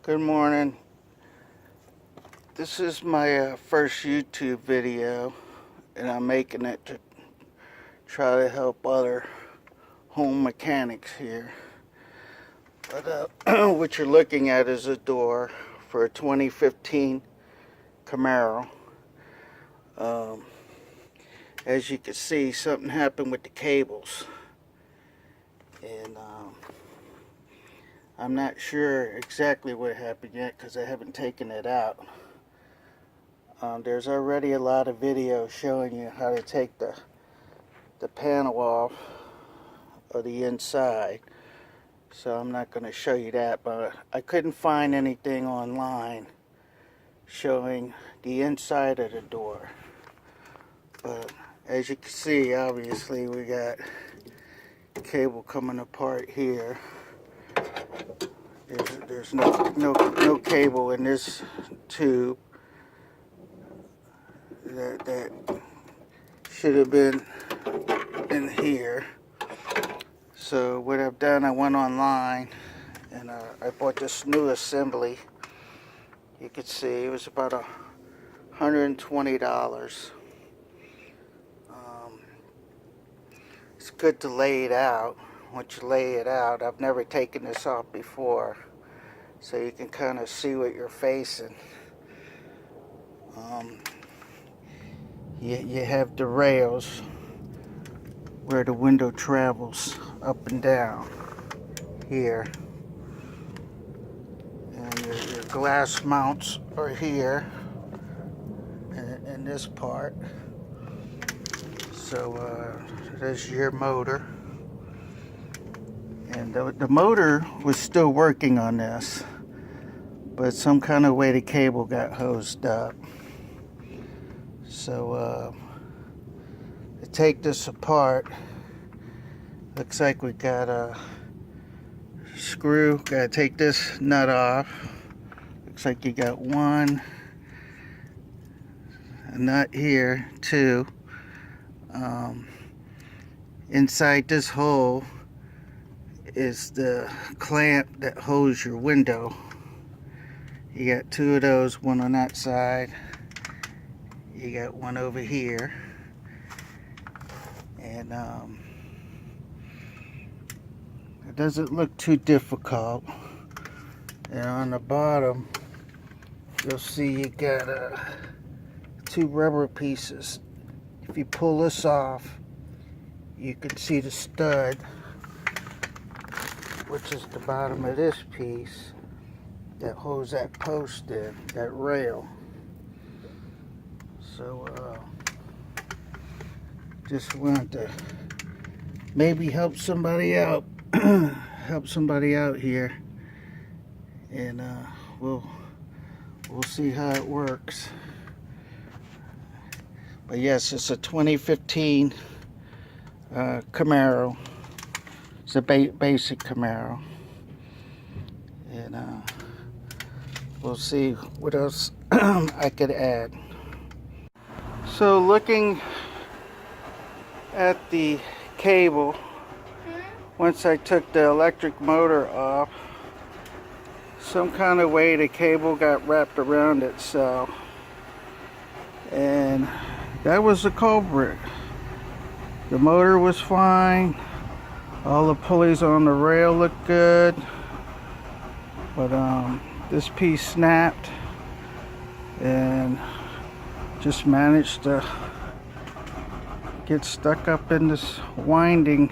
Good morning. This is my first YouTube video, and I'm making it to try to help other home mechanics here. But what you're looking at is a door for a 2015 Camaro. As you can see, something happened with the cables, and I'm not sure exactly what happened yet because I haven't taken it out. There's already a lot of videos showing you how to take the panel off of the inside, so I'm not going to show you that, but I couldn't find anything online showing the inside of the door. But as you can see, obviously we got cable coming apart here. There's no cable in this tube that should have been in here. So what I've done, I went online and I bought this new assembly. You can see it was about $120. It's good to lay it out. Once you lay it out, I've never taken this off before, so you can kind of see what you're facing. You have the rails where the window travels up and down here, and your glass mounts are here in this part. So there's your motor. And the motor was still working on this, but some kind of way the cable got hosed up. So to take this apart, looks like we got a screw. Gotta take this nut off. Looks like you got a nut here, two. Inside this hole is the clamp that holds your window. You got two of those, one on that side. You got one over here. And it doesn't look too difficult. And on the bottom, you'll see you got two rubber pieces. If you pull this off, you can see the stud, which is the bottom of this piece that holds that post in, that rail. So just wanted to maybe help somebody out, here, and we'll see how it works. But yes, it's a 2015 Camaro. It's a basic Camaro, and we'll see what else I could add. So looking at the cable, once I took the electric motor off, some kind of way the cable got wrapped around itself, and that was the culprit. The motor was fine. All the pulleys on the rail look good, but this piece snapped and just managed to get stuck up in this winding.